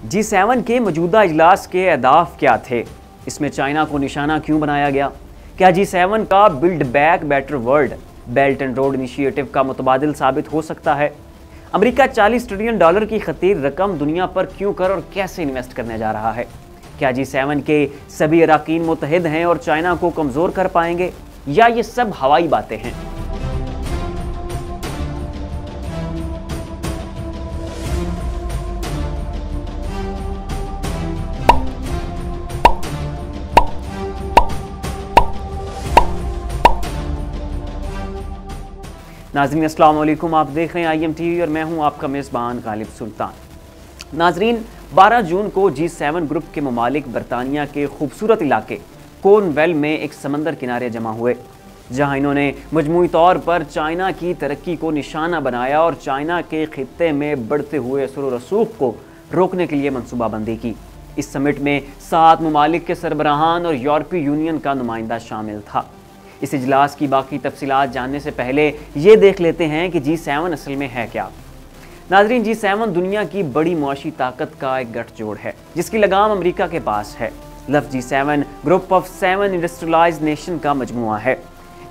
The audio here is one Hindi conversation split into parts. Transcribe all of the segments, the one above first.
G7 के मौजूदा इजलास के अहदाफ क्या थे? इसमें चाइना को निशाना क्यों बनाया गया? क्या G7 का build back better world belt and road initiative का मुतबादिल साबित हो सकता है? अमेरिका $40 ट्रिलियन की खतीर रकम दुनिया पर क्यों कर और कैसे इन्वेस्ट करने जा रहा है? क्या G7 के सभी अराकीन मुत्तहिद हैं और चाइना को कमज़ोर कर पाएंगे, या ये सब हवाई बातें हैं? नाज़रीन अस्सलाम वालेकुम, आप देख रहे हैं IMTV और मैं हूं आपका मेज़बान गालिब सुल्तान। नाज़रीन 12 जून को G7 ग्रुप के ममालिक बरतानिया के खूबसूरत इलाके कॉर्नवेल में एक समंदर किनारे जमा हुए, जहां इन्होंने मजमूई तौर पर चाइना की तरक्की को निशाना बनाया और चाइना के खित्ते में बढ़ते हुए असर व रसूख को रोकने के लिए मनसूबाबंदी की। इस समिट में 7 ममालिक के सरबराहान और यूरोपीय यूनियन का नुमाइंदा शामिल था। इस इजलास की बाकी तफसीलात जानने से पहले ये देख लेते हैं कि G7 असल में है क्या। नाजरीन, G7 दुनिया की बड़ी मुआशी ताकत का एक गठजोड़ है जिसकी लगाम अमेरिका के पास है। लफ्ज़ G7 group of 7 industrialised nation का मजमुआ है।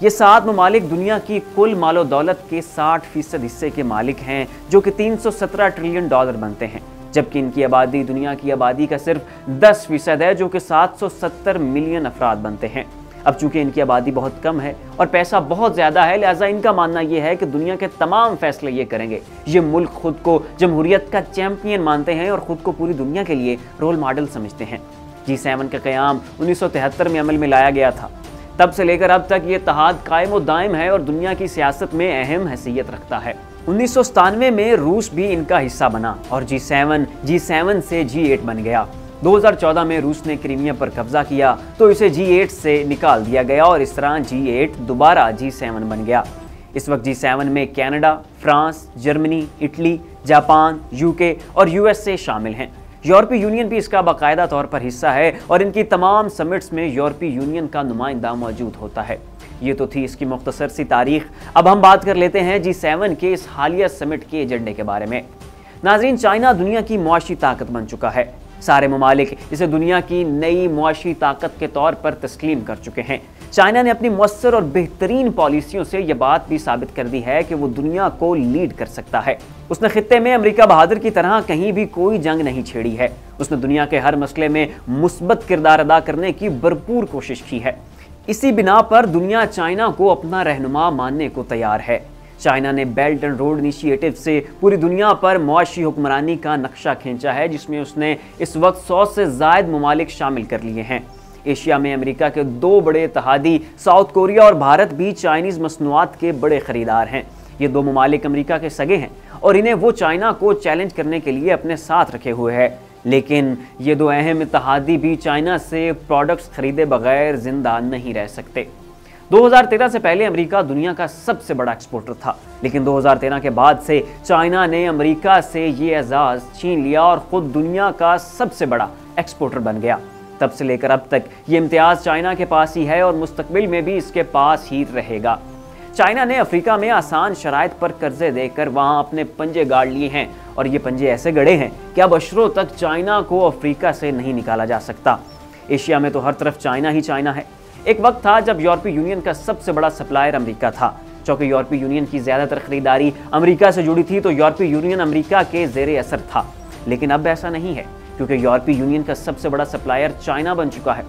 ये 7 ममालिक दुनिया की कुल मालो दौलत के 60% हिस्से के मालिक हैं, जो कि $317 ट्रिलियन बनते हैं, जबकि इनकी आबादी दुनिया की आबादी का सिर्फ 10% है, जो कि 770 मिलियन अफराद बनते हैं। अब चूंकि इनकी आबादी बहुत कम है और पैसा बहुत ज़्यादा है, लिहाजा इनका मानना यह है कि दुनिया के तमाम फैसले ये करेंगे। ये मुल्क खुद को जमहूरियत का चैंपियन मानते हैं और ख़ुद को पूरी दुनिया के लिए रोल मॉडल समझते हैं। G7 का क़याम 1973 में अमल में लाया गया था। तब से लेकर अब तक ये इत्तेहाद कायम व दायम है और दुनिया की सियासत में अहम हैसियत रखता है। 1997 में रूस भी इनका हिस्सा बना और G7 से G8 बन गया। 2014 में रूस ने क्रीमिया पर कब्जा किया तो इसे G8 से निकाल दिया गया और इस तरह G8 दोबारा G7 बन गया। इस वक्त G7 में Canada, France, Germany, Italy, Japan, UK और USA शामिल हैं। यूरोपीय यूनियन भी इसका बाकायदा तौर पर हिस्सा है और इनकी तमाम समिट्स में यूरोपीय यूनियन का नुमाइंदा मौजूद होता है। ये तो थी इसकी मुख्तसर सी तारीख। अब हम बात कर लेते हैं G7 के इस हालिया समिट के एजेंडे के बारे में। नाजरीन, चाइना दुनिया की मुआशी ताकत बन चुका है। सारे ममालिक इसे दुनिया की नई मुआशी ताकत के तौर पर तस्लीम कर चुके हैं। चाइना ने अपनी मुअस्सर और बेहतरीन पॉलिसियों से यह बात भी साबित कर दी है कि वो दुनिया को लीड कर सकता है। उसने खित्ते में अमेरिका बहादुर की तरह कहीं भी कोई जंग नहीं छेड़ी है। उसने दुनिया के हर मसले में मुस्बत किरदार अदा करने की भरपूर कोशिश की है। इसी बिना पर दुनिया चाइना को अपना रहनुमा मानने को तैयार है। चाइना ने बेल्ट एंड रोड इनिशिएटिव से पूरी दुनिया पर मुआशी हुक्मरानी का नक्शा खींचा है, जिसमें उसने इस वक्त 100 से ज़ायद ममालिक शामिल कर लिए हैं। एशिया में अमेरिका के 2 बड़े इत्तेहादी साउथ कोरिया और भारत भी चाइनीज़ मसनूआत के बड़े खरीदार हैं। ये 2 ममालिक अमेरिका के सगे हैं और इन्हें वो चाइना को चैलेंज करने के लिए अपने साथ रखे हुए हैं। लेकिन ये 2 अहम इत्तेहादी भी चाइना से प्रोडक्ट्स खरीदे बगैर जिंदा नहीं रह सकते। 2013 से पहले अमेरिका दुनिया का सबसे बड़ा एक्सपोर्टर था, लेकिन 2013 के बाद से चाइना ने अमेरिका से ये एजाज़ छीन लिया और ख़ुद दुनिया का सबसे बड़ा एक्सपोर्टर बन गया। तब से लेकर अब तक ये इम्तियाज़ चाइना के पास ही है और मुस्तकबिल में भी इसके पास ही रहेगा। चाइना ने अफ्रीका में आसान शराइत पर कर्जे देकर वहाँ अपने पंजे गाड़ लिए हैं और ये पंजे ऐसे गड़े हैं कि अब अशरों तक चाइना को अफ्रीका से नहीं निकाला जा सकता। एशिया में तो हर तरफ चाइना ही चाइना है। एक वक्त था जब यूरोपीय यूनियन का सबसे बड़ा सप्लायर अमेरिका था। चूंकि यूरोपीय यूनियन की ज़्यादातर खरीदारी अमेरिका से जुड़ी थी तो यूरोपीय यूनियन अमेरिका के ज़ेरे असर था। लेकिन अब ऐसा नहीं है, क्योंकि यूरोपीय यूनियन का सबसे बड़ा सप्लायर चाइना बन चुका है।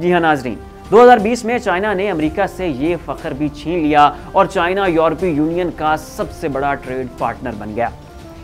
जी हाँ नाजरीन, 2020 में चाइना ने अमेरिका से ये फ़ख्र भी छीन लिया और चाइना यूरोपीय यूनियन का सबसे बड़ा ट्रेड पार्टनर बन गया।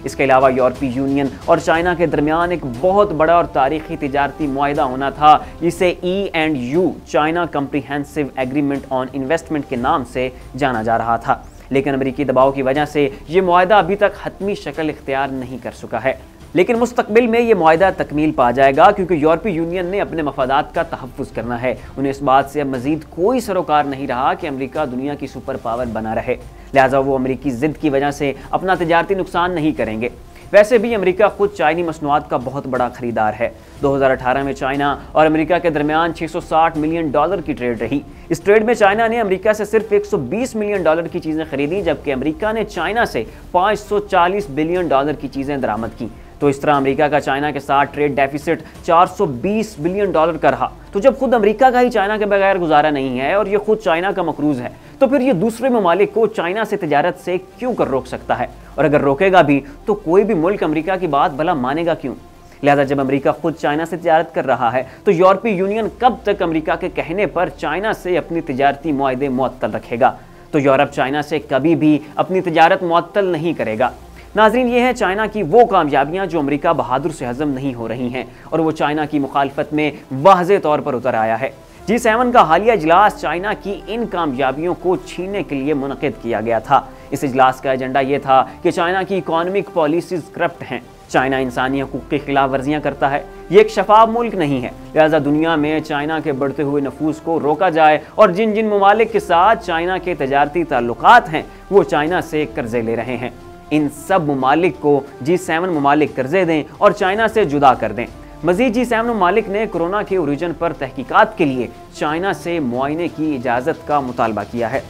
इसके अलावा यूरोपीय यूनियन और चाइना के दरमियान एक बहुत बड़ा और तारीखी तिजारती मुआहिदा होना था, जिसे E&U China comprehensive agreement on investment के नाम से जाना जा रहा था। लेकिन अमेरिकी दबाव की वजह से ये मुआहिदा अभी तक हतमी शक्ल इख्तियार नहीं कर सका है। लेकिन मुस्तकबिल में ये मुआहिदा तकमील पा जाएगा, क्योंकि यूरोपीय यूनियन ने अपने मफादात का तहफ़्फ़ुज़ करना है। उन्हें इस बात से अब मज़ीद कोई सरोकार नहीं रहा कि अमेरिका दुनिया की सुपर पावर बना रहे, लिहाजा वो अमेरिकी ज़िद की वजह से अपना तिजारती नुकसान नहीं करेंगे। वैसे भी अमेरिका खुद चाइनी मसनूआत का बहुत बड़ा खरीदार है। 2018 में चाइना और अमेरिका के दरमियान $660 मिलियन की ट्रेड रही। इस ट्रेड में चाइना ने अमेरिका से सिर्फ $120 मिलियन की चीज़ें खरीदी, जबकि अमेरिका ने चाइना से $540 बिलियन की चीज़ें दरामद की। तो इस तरह अमेरिका का चाइना के साथ ट्रेड डेफिसिट 420 बिलियन डॉलर का रहा। तो जब खुद अमेरिका का ही चाइना के बगैर गुजारा नहीं है और ये खुद चाइना का मकरूज है, तो फिर ये दूसरे ममालिक को चाइना से तिजारत से क्यों कर रोक सकता है? और अगर रोकेगा भी तो कोई भी मुल्क अमेरिका की बात भला मानेगा क्यों? लिहाजा जब अमेरिका खुद चाइना से तिजारत कर रहा है तो यूरोपीय यूनियन कब तक अमेरिका के कहने पर चाइना से अपनी तिजारती मुआहदे मुअत्तल रखेगा? तो यूरोप चाइना से कभी भी अपनी तिजारत मुअत्तल नहीं करेगा। नाज़रीन, ये है चाइना की वो कामयाबियां जो अमेरिका बहादुर से हजम नहीं हो रही हैं और वो चाइना की मुखालफत में वाज़े तौर पर उतर आया है। G7 का हालिया इजलास चाइना की इन कामयाबियों को छीनने के लिए मुनक़िद किया गया था। इस इजलास का एजेंडा ये था कि चाइना की इकोनॉमिक पॉलिसीज करप्ट हैं, चाइना इंसानी हकूक़ की खिलाफ वर्जियाँ करता है, ये एक शफाफ मुल्क नहीं है, लिहाजा दुनिया में चाइना के बढ़ते हुए नफूस को रोका जाए और जिन जिन ममालिक के साथ चाइना के तजारती ताल्लुकात हैं वो चाइना से कर्जे ले रहे हैं, इन सब ममालिक को G7 ममालिक कर्जे दें और चाइना से जुदा कर दें। मजीद G7 ममालिक ने कोरोना के ओरिजिन पर तहकीकात के लिए चाइना से मुआयने की इजाज़त का मुतालबा किया है।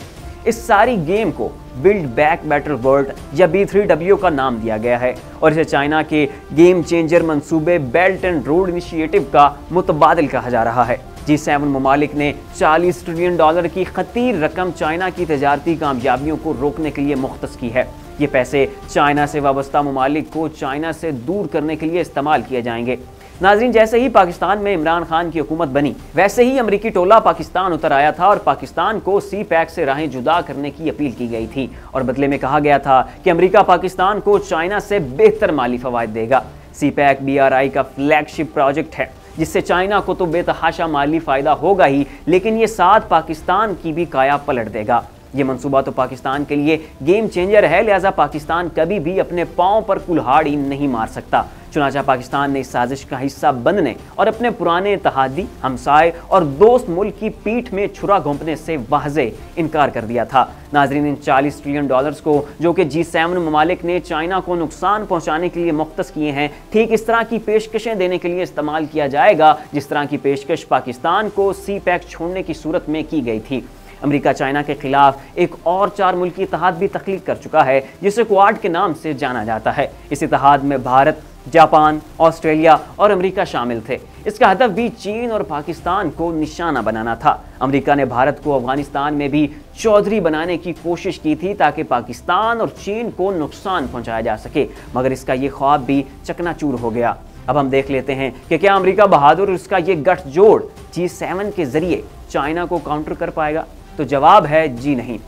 इस सारी गेम को बिल्ड बैक बेटर वर्ल्ड या B3W का नाम दिया गया है और इसे चाइना के गेम चेंजर मंसूबे बेल्ट एंड रोड इनिशिएटिव का मुतबादिल कहा जा रहा है। G7 ममालिक ने 40 ट्रिलियन डॉलर की खतीर रकम चाइना की तजारती कामयाबियों को रोकने के लिए मुख्तस की है। ये पैसे चाइना से वाबस्ता ममालिक को चाइना से दूर करने के लिए इस्तेमाल किए जाएंगे। नाज़रीन, जैसे ही पाकिस्तान में इमरान खान की हुकूमत बनी वैसे ही अमरीकी टोला पाकिस्तान उतर आया था और पाकिस्तान को CPEC से राहें जुदा करने की अपील की गई थी और बदले में कहा गया था कि अमरीका पाकिस्तान को चाइना से बेहतर माली फवायद देगा। CPEC BRI का फ्लैगशिप प्रोजेक्ट है जिससे चाइना को तो बेतहाशा माली फ़ायदा होगा ही, लेकिन ये साथ पाकिस्तान की भी काया पलट देगा। ये मंसूबा तो पाकिस्तान के लिए गेम चेंजर है, लिहाजा पाकिस्तान कभी भी अपने पाँव पर कुल्हाड़ी नहीं मार सकता। चुनांचे पाकिस्तान ने इस साजिश का हिस्सा बनने और अपने पुराने इत्तेहादी, हमसाए और दोस्त मुल्क की पीठ में छुरा घोंपने से वाज़े इनकार कर दिया था। नाज़रीन, इन 40 ट्रिलियन डॉलर्स को जो कि G7 ममालिक ने चाइना को नुकसान पहुंचाने के लिए मुख्तस किए हैं, ठीक इस तरह की पेशकशें देने के लिए इस्तेमाल किया जाएगा जिस तरह की पेशकश पाकिस्तान को CPEC छोड़ने की सूरत में की गई थी। अमेरिका चाइना के खिलाफ एक और 4 मुल्की इत्तेहाद भी तख्लीक कर चुका है जिसे क्वाड के नाम से जाना जाता है। इस इत्तेहाद में भारत, जापान, ऑस्ट्रेलिया और अमेरिका शामिल थे। इसका हदफ भी चीन और पाकिस्तान को निशाना बनाना था। अमेरिका ने भारत को अफगानिस्तान में भी चौधरी बनाने की कोशिश की थी ताकि पाकिस्तान और चीन को नुकसान पहुंचाया जा सके, मगर इसका ये ख्वाब भी चकनाचूर हो गया। अब हम देख लेते हैं कि क्या अमेरिका बहादुर और उसका ये गठजोड़ G7 के जरिए चाइना को काउंटर कर पाएगा? तो जवाब है जी नहीं।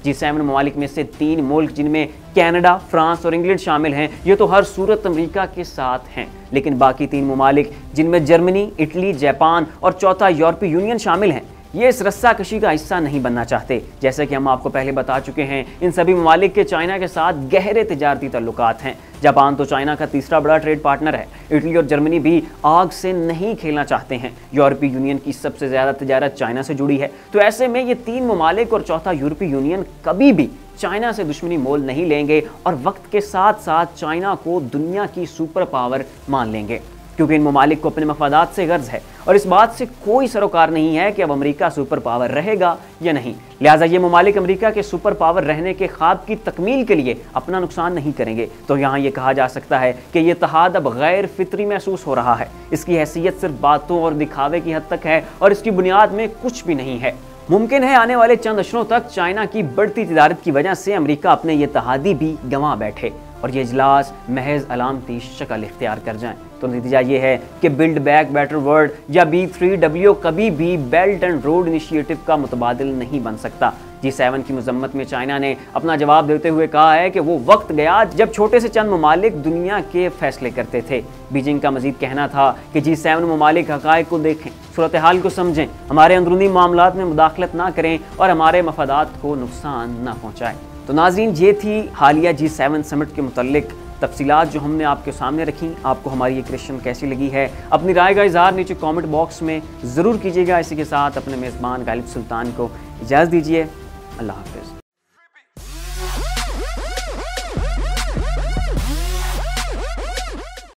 G7 ममालिक में से 3 मुल्क जिनमें कनाडा, फ्रांस और इंग्लैंड शामिल हैं, ये तो हर सूरत अमेरिका के साथ हैं, लेकिन बाकी 3 ममालिक जिनमें जर्मनी, इटली, जापान और चौथा यूरोपीय यूनियन शामिल हैं, ये इस रस्साकशी का हिस्सा नहीं बनना चाहते। जैसे कि हम आपको पहले बता चुके हैं, इन सभी ममालिक के चाइना के साथ गहरे तिजारती ताल्लुकात हैं। जापान तो चाइना का तीसरा बड़ा ट्रेड पार्टनर है। इटली और जर्मनी भी आग से नहीं खेलना चाहते हैं। यूरोपीय यूनियन की सबसे ज़्यादा तिजारत चाइना से जुड़ी है। तो ऐसे में ये 3 ममालिक और चौथा यूरोपीय यूनियन कभी भी चाइना से दुश्मनी मोल नहीं लेंगे और वक्त के साथ साथ चाइना को दुनिया की सुपर पावर मान लेंगे, क्योंकि इन ममालिक को अपने मफादात से गर्ज है और इस बात से कोई सरोकार नहीं है कि अब अमेरिका सुपर पावर रहेगा या नहीं। लिहाजा ये ममालिक अमेरिका के सुपर पावर रहने के ख्वाब की तकमील के लिए अपना नुकसान नहीं करेंगे। तो यहाँ ये कहा जा सकता है कि ये इत्तेहाद अब गैर फितरी महसूस हो रहा है। इसकी हैसियत सिर्फ बातों और दिखावे की हद तक है और इसकी बुनियाद में कुछ भी नहीं है। मुमकिन है आने वाले चंद अशरों तक चाइना की बढ़ती तिजारत की वजह से अमेरिका अपने ये इत्तेहादी भी गंवा बैठे और ये इजलास महज अलामती शक्ल इख्तियार कर जाएं। तो नतीजा ये है कि बिल्ड बैक बेटर वर्ल्ड या B3W कभी भी बेल्ट एंड रोड इनिशिएटिव का मुतबादिल नहीं बन सकता। G7 की मजम्मत में चाइना ने अपना जवाब देते हुए कहा है कि वो वक्त गया जब छोटे से चंद ममालिक दुनिया के फैसले करते थे। बीजिंग का मजीद कहना था कि G7 ममालिक हक़ाइक़ को देखें, सूरत हाल को समझें, हमारे अंदरूनी मामलात में मुदाखलत ना करें और हमारे मफादात को नुकसान ना पहुँचाएँ। तो नाज़रीन, ये थी हालिया G7 समिट के मुतल्लिक तफसीलात जो हमने आपके सामने रखी। आपको हमारी ये क्वेश्चन कैसी लगी है, अपनी राय का इज़हार नीचे कमेंट बॉक्स में ज़रूर कीजिएगा। इसी के साथ अपने मेज़बान गालिब सुल्तान को इजाज़त दीजिए। अल्लाह हाफ़िज़।